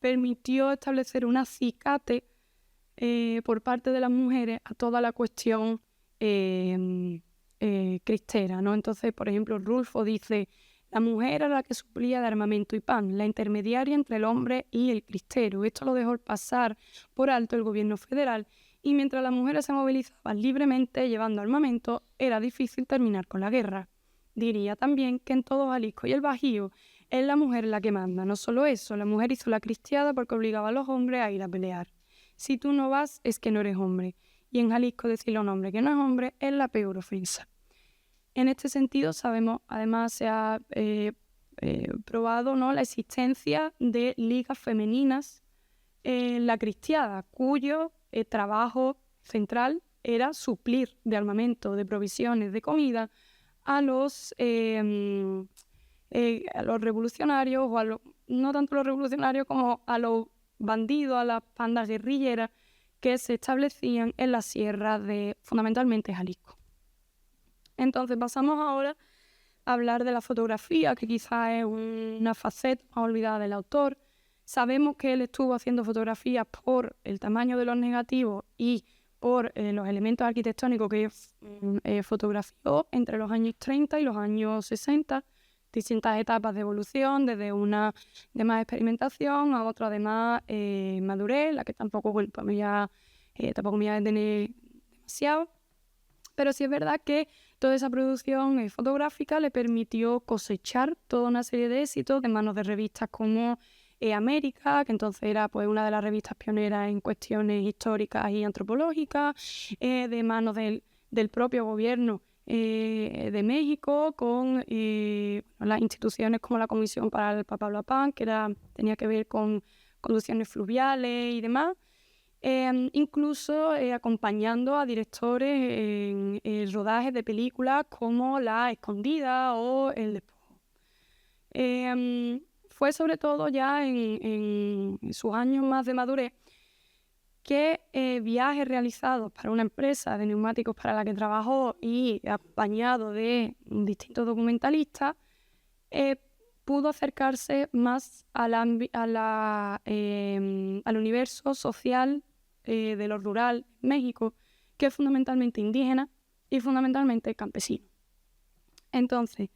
[SPEAKER 2] permitió establecer un acicate por parte de las mujeres a toda la cuestión cristera, ¿no? Entonces, por ejemplo, Rulfo dice: la mujer era la que suplía de armamento y pan, la intermediaria entre el hombre y el cristero. Esto lo dejó pasar por alto el gobierno federal, y mientras las mujeres se movilizaban libremente llevando armamento, era difícil terminar con la guerra. Diría también que en todo Jalisco y el Bajío es la mujer la que manda. No solo eso, la mujer hizo la cristiada porque obligaba a los hombres a ir a pelear. Si tú no vas, es que no eres hombre. Y en Jalisco decirle a un hombre que no es hombre es la peor ofensa. En este sentido, sabemos, además se ha probado, ¿no?, la existencia de ligas femeninas en la cristiada, cuyo trabajo central era suplir de armamento, de provisiones, de comida a los revolucionarios, o no tanto los revolucionarios como a los bandidos, a las bandas guerrilleras que se establecían en las sierras de, fundamentalmente, Jalisco. Entonces pasamos ahora a hablar de la fotografía, que quizás es una faceta más olvidada del autor. Sabemos que él estuvo haciendo fotografías por el tamaño de los negativos y por los elementos arquitectónicos que fotografió entre los años 30 y los años 60, distintas etapas de evolución, desde una de más experimentación a otra de más madurez, la que tampoco me voy a detener demasiado. Pero sí es verdad que toda esa producción fotográfica le permitió cosechar toda una serie de éxitos de manos de revistas como América, que entonces era pues una de las revistas pioneras en cuestiones históricas y antropológicas, de manos del propio gobierno de México, con las instituciones como la Comisión para el Papaloapan, que tenía que ver con conducciones fluviales y demás. Incluso acompañando a directores en rodajes de películas como La Escondida o El Despojo. Fue sobre todo ya en sus años más de madurez que viajes realizados para una empresa de neumáticos para la que trabajó y acompañado de distintos documentalistas, pudo acercarse más al universo social de lo rural en México, que es fundamentalmente indígena y fundamentalmente campesino. Entonces,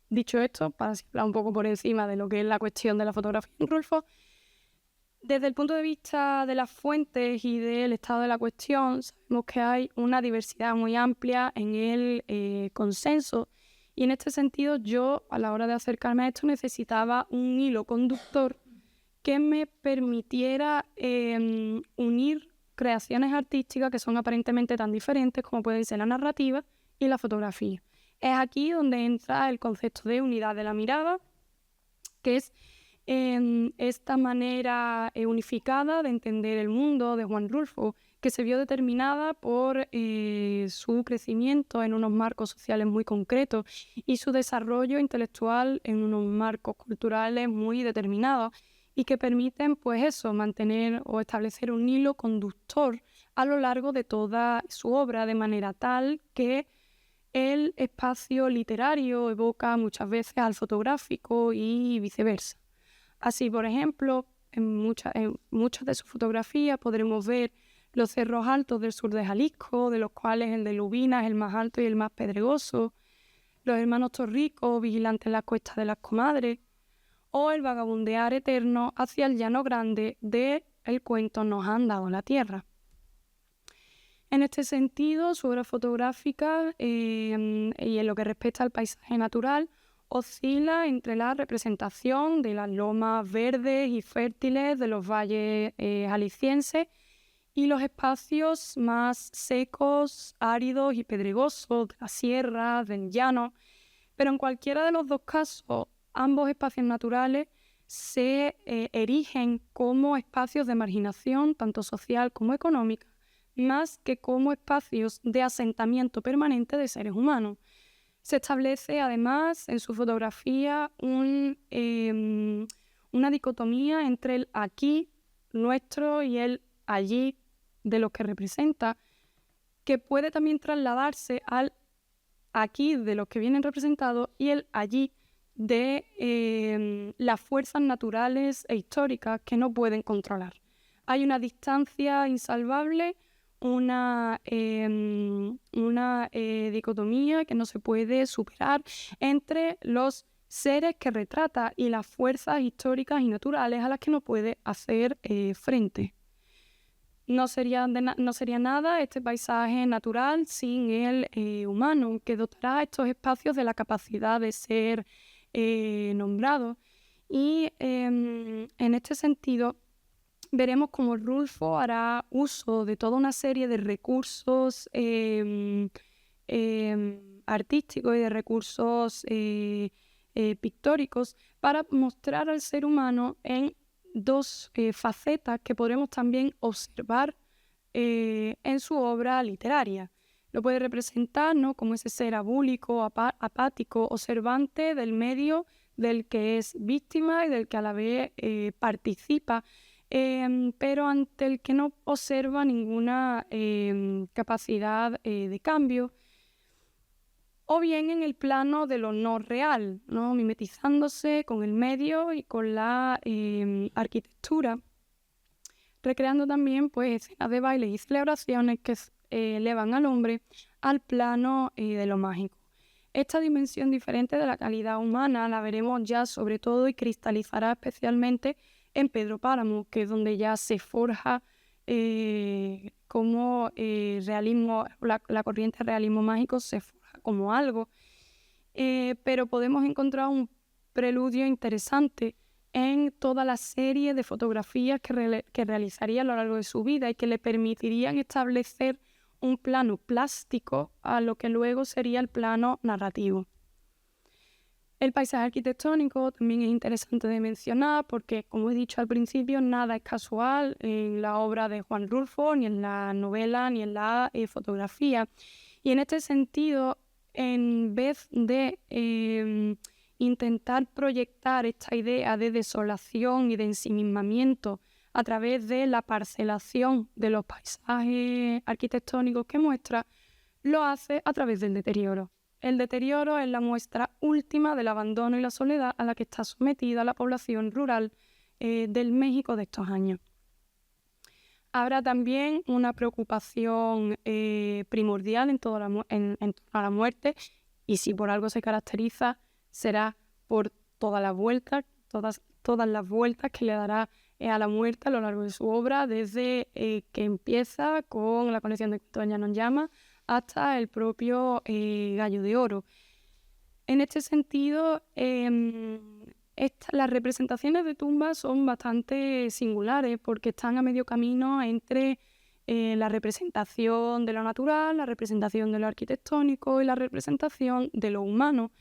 [SPEAKER 2] dicho esto, para hablar un poco por encima de lo que es la cuestión de la fotografía en Rulfo, desde el punto de vista de las fuentes y del estado de la cuestión, sabemos que hay una diversidad muy amplia en el consenso, y en este sentido yo, a la hora de acercarme a esto, necesitaba un hilo conductor que me permitiera unir creaciones artísticas que son aparentemente tan diferentes como pueden ser la narrativa y la fotografía. Es aquí donde entra el concepto de unidad de la mirada, que es esta manera unificada de entender el mundo de Juan Rulfo, que se vio determinada por su crecimiento en unos marcos sociales muy concretos y su desarrollo intelectual en unos marcos culturales muy determinados, y que permiten, pues eso, mantener o establecer un hilo conductor a lo largo de toda su obra, de manera tal que el espacio literario evoca muchas veces al fotográfico y viceversa. Así, por ejemplo, en muchas de sus fotografías podremos ver los cerros altos del sur de Jalisco, de los cuales el de Lubina es el más alto y el más pedregoso, los hermanos Torricos vigilantes en las cuestas de las comadres, o el vagabundear eterno hacia el llano grande de el cuento Nos han dado la tierra. En este sentido, su obra fotográfica y en lo que respecta al paisaje natural oscila entre la representación de las lomas verdes y fértiles de los valles jaliscienses y los espacios más secos, áridos y pedregosos de las sierras, del llano, pero en cualquiera de los dos casos, ambos espacios naturales se erigen como espacios de marginación, tanto social como económica, más que como espacios de asentamiento permanente de seres humanos. Se establece además en su fotografía un una dicotomía entre el aquí nuestro y el allí de los que representa, que puede también trasladarse al aquí de los que vienen representados y el allí de las fuerzas naturales e históricas que no pueden controlar. Hay una distancia insalvable, una dicotomía que no se puede superar entre los seres que retrata y las fuerzas históricas y naturales a las que no puede hacer frente. No sería nada este paisaje natural sin el humano, que dotará a estos espacios de la capacidad de ser nombrados. Y en este sentido, veremos cómo Rulfo hará uso de toda una serie de recursos artísticos y de recursos pictóricos para mostrar al ser humano en dos facetas que podremos también observar en su obra literaria. Lo puede representar, ¿no?, como ese ser abúlico, apático, observante del medio del que es víctima y del que a la vez participa, pero ante el que no observa ninguna capacidad de cambio, o bien en el plano de lo no real, ¿no?, mimetizándose con el medio y con la arquitectura, recreando también pues escenas de bailes y celebraciones que elevan al hombre al plano de lo mágico. Esta dimensión diferente de la calidad humana la veremos ya sobre todo y cristalizará especialmente en Pedro Páramo, que es donde ya se forja como realismo, la corriente realismo mágico se forja como algo, pero podemos encontrar un preludio interesante en toda la serie de fotografías que realizaría a lo largo de su vida y que le permitirían establecer un plano plástico a lo que luego sería el plano narrativo. El paisaje arquitectónico también es interesante de mencionar porque, como he dicho al principio, nada es casual en la obra de Juan Rulfo, ni en la novela, ni en la fotografía. Y en este sentido, en vez de intentar proyectar esta idea de desolación y de ensimismamiento a través de la parcelación de los paisajes arquitectónicos que muestra, lo hace a través del deterioro. El deterioro es la muestra última del abandono y la soledad a la que está sometida la población rural del México de estos años. Habrá también una preocupación primordial en torno a la muerte, y si por algo se caracteriza, será por todas las vueltas que le dará a la muerte a lo largo de su obra, desde que empieza con la colección de Doña nos llama hasta el propio Gallo de Oro. En este sentido, las representaciones de tumbas son bastante singulares porque están a medio camino entre la representación de lo natural, la representación de lo arquitectónico y la representación de lo humano,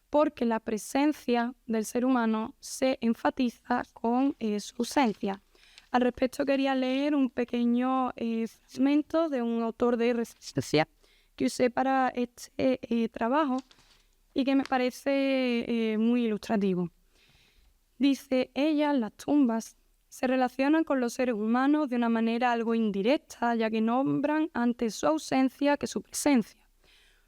[SPEAKER 2] porque la presencia del ser humano se enfatiza con su ausencia. Al respecto quería leer un pequeño fragmento de un autor de referencia que usé para este trabajo y que me parece muy ilustrativo. Dice: ellas, las tumbas, se relacionan con los seres humanos de una manera algo indirecta, ya que nombran antes su ausencia que su presencia.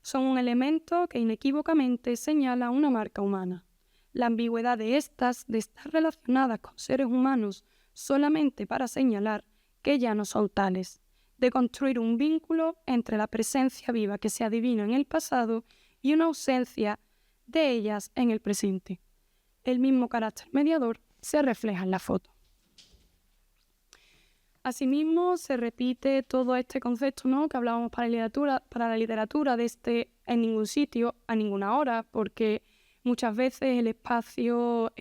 [SPEAKER 2] Son un elemento que inequívocamente señala una marca humana. La ambigüedad de estas, de estar relacionadas con seres humanos solamente para señalar que ya no son tales, de construir un vínculo entre la presencia viva que se adivina en el pasado y una ausencia de ellas en el presente. El mismo carácter mediador se refleja en la foto. Asimismo, se repite todo este concepto, ¿no?, que hablábamos para la literatura de este en ningún sitio, a ninguna hora, porque muchas veces el espacio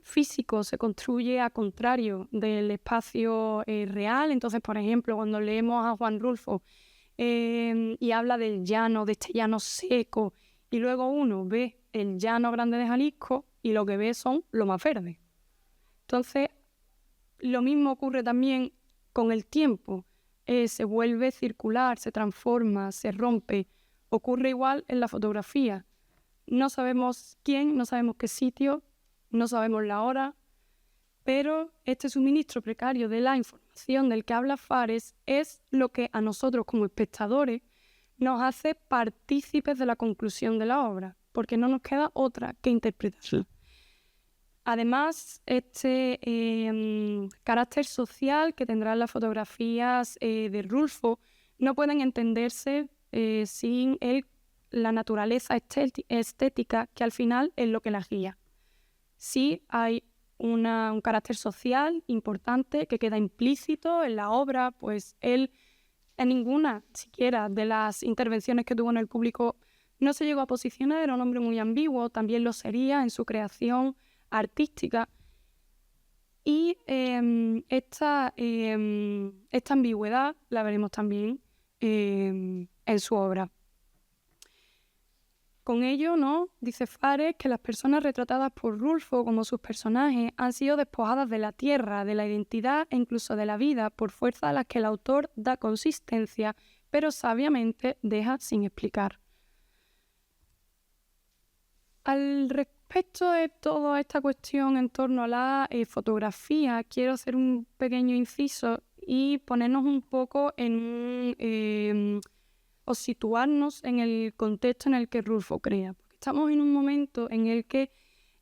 [SPEAKER 2] físico se construye a contrario del espacio real. Entonces, por ejemplo, cuando leemos a Juan Rulfo y habla del llano, de este llano seco, y luego uno ve el llano grande de Jalisco y lo que ve son lomas verdes. Entonces, lo mismo ocurre también con el tiempo. Se vuelve circular, se transforma, se rompe. Ocurre igual en la fotografía. No sabemos quién, no sabemos qué sitio, no sabemos la hora, pero este suministro precario de la información del que habla Fares es lo que a nosotros como espectadores nos hace partícipes de la conclusión de la obra, porque no nos queda otra que interpretar.
[SPEAKER 1] Sí.
[SPEAKER 2] Además, este carácter social que tendrán las fotografías de Rulfo no pueden entenderse sin la naturaleza estética, que al final es lo que las guía. Sí hay un carácter social importante que queda implícito en la obra, pues él en ninguna siquiera de las intervenciones que tuvo en el público no se llegó a posicionar, era un hombre muy ambiguo, también lo sería en su creación artística. Y esta ambigüedad la veremos también en su obra. Con ello, ¿no?, dice Fares que las personas retratadas por Rulfo como sus personajes han sido despojadas de la tierra, de la identidad e incluso de la vida por fuerza a las que el autor da consistencia, pero sabiamente deja sin explicar. Al respecto de toda esta cuestión en torno a la fotografía, quiero hacer un pequeño inciso y ponernos un poco o situarnos en el contexto en el que Rulfo crea. Porque estamos en un momento en el que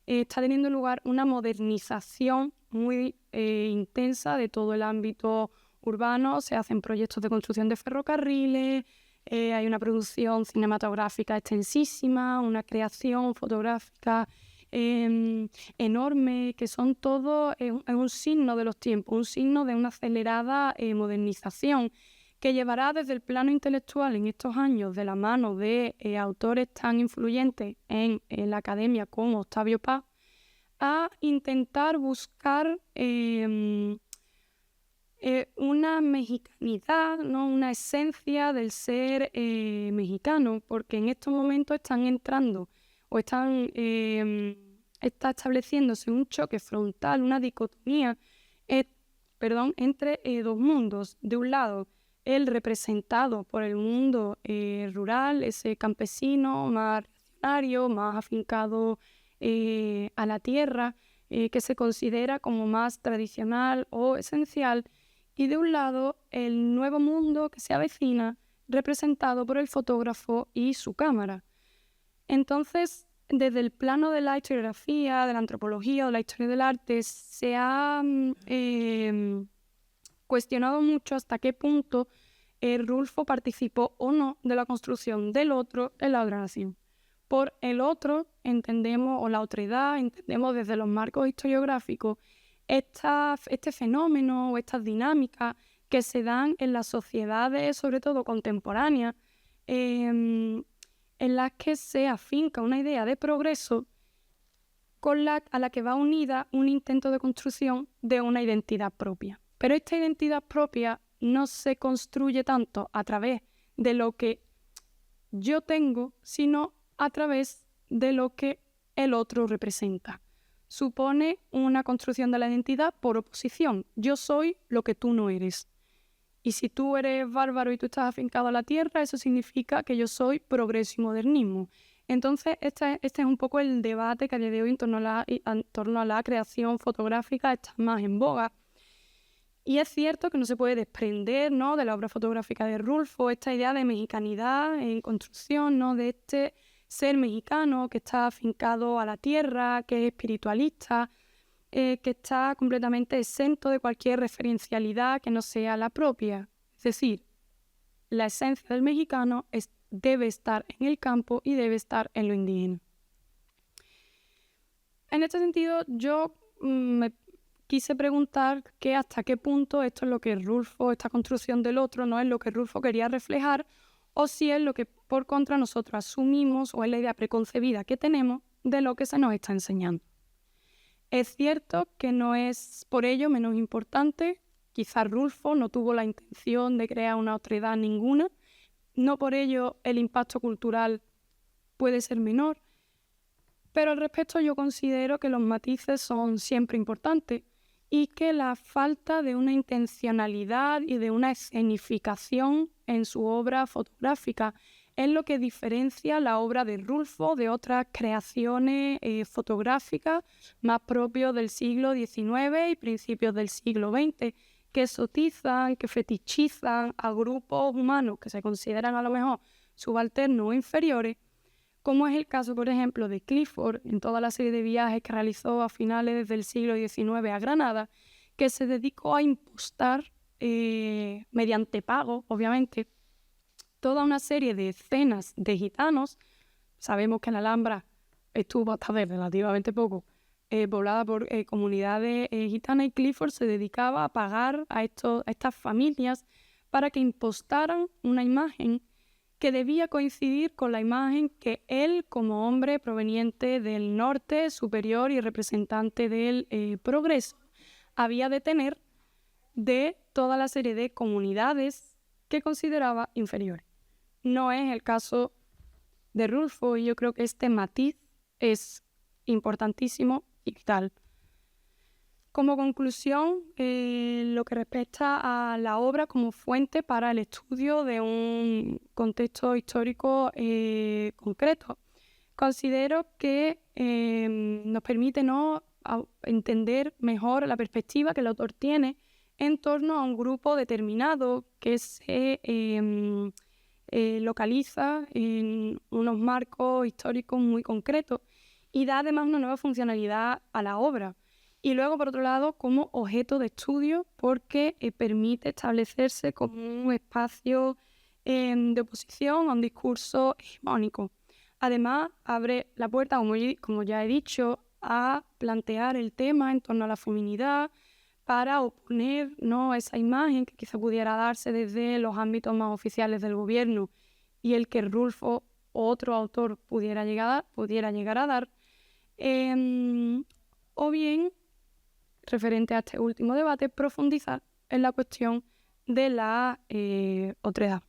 [SPEAKER 2] está teniendo lugar una modernización muy intensa de todo el ámbito urbano. Se hacen proyectos de construcción de ferrocarriles, hay una producción cinematográfica extensísima, una creación fotográfica enorme, que son todo un signo de los tiempos, un signo de una acelerada modernización que llevará desde el plano intelectual en estos años de la mano de autores tan influyentes en la academia como Octavio Paz, a intentar buscar una mexicanidad, ¿no?, una esencia del ser mexicano, porque en estos momentos están entrando o está estableciéndose un choque frontal, una dicotomía entre dos mundos. De un lado, el representado por el mundo rural, ese campesino más reaccionario, más afincado a la tierra, que se considera como más tradicional o esencial, y de un lado el nuevo mundo que se avecina, representado por el fotógrafo y su cámara. Entonces, desde el plano de la historiografía, de la antropología o de la historia del arte, se ha cuestionado mucho hasta qué punto Rulfo participó o no de la construcción del otro en la otra nación. Por el otro entendemos, o la otredad, entendemos desde los marcos historiográficos este fenómeno o estas dinámicas que se dan en las sociedades, sobre todo contemporáneas, en las que se afinca una idea de progreso a la que va unida un intento de construcción de una identidad propia. Pero esta identidad propia no se construye tanto a través de lo que yo tengo, sino a través de lo que el otro representa. Supone una construcción de la identidad por oposición. Yo soy lo que tú no eres. Y si tú eres bárbaro y tú estás afincado a la tierra, eso significa que yo soy progreso y modernismo. Entonces, este es un poco el debate que a día de hoy en torno a la creación fotográfica está más en boga. Y es cierto que no se puede desprender, ¿no?, de la obra fotográfica de Rulfo esta idea de mexicanidad en construcción, ¿no?, de este ser mexicano que está afincado a la tierra, que es espiritualista, que está completamente exento de cualquier referencialidad que no sea la propia. Es decir, la esencia del mexicano debe estar en el campo y debe estar en lo indígena. En este sentido, yo me quise preguntar que hasta qué punto esto es lo que Rulfo, esta construcción del otro, no es lo que Rulfo quería reflejar, o si es lo que por contra nosotros asumimos o es la idea preconcebida que tenemos de lo que se nos está enseñando. Es cierto que no es por ello menos importante, quizás Rulfo no tuvo la intención de crear una otredad ninguna, no por ello el impacto cultural puede ser menor, pero al respecto yo considero que los matices son siempre importantes y que la falta de una intencionalidad y de una escenificación en su obra fotográfica es lo que diferencia la obra de Rulfo de otras creaciones fotográficas más propios del siglo XIX y principios del siglo XX, que exotizan, que fetichizan a grupos humanos que se consideran a lo mejor subalternos o inferiores, como es el caso, por ejemplo, de Clifford en toda la serie de viajes que realizó a finales del siglo XIX a Granada, que se dedicó a impostar, mediante pago, obviamente, toda una serie de escenas de gitanos. Sabemos que la Alhambra estuvo hasta hace relativamente poco poblada por comunidades gitanas, y Clifford se dedicaba a pagar a estas familias para que impostaran una imagen que debía coincidir con la imagen que él, como hombre proveniente del norte superior y representante del progreso, había de tener de toda la serie de comunidades que consideraba inferiores. No es el caso de Rulfo, y yo creo que este matiz es importantísimo y vital. Como conclusión, lo que respecta a la obra como fuente para el estudio de un contexto histórico concreto, considero que nos permite entender mejor la perspectiva que el autor tiene en torno a un grupo determinado que se localiza en unos marcos históricos muy concretos, y da además una nueva funcionalidad a la obra. Y luego, por otro lado, como objeto de estudio, porque permite establecerse como un espacio de oposición a un discurso hegemónico. Además, abre la puerta, como ya he dicho, a plantear el tema en torno a la feminidad, para oponer, ¿no?, esa imagen que quizá pudiera darse desde los ámbitos más oficiales del gobierno y el que Rulfo o otro autor pudiera llegar a dar, o bien, referente a este último debate, profundizar en la cuestión de la otredad.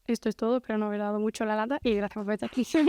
[SPEAKER 2] Esto es todo, espero no haber dado mucho la lata y gracias por esta atención.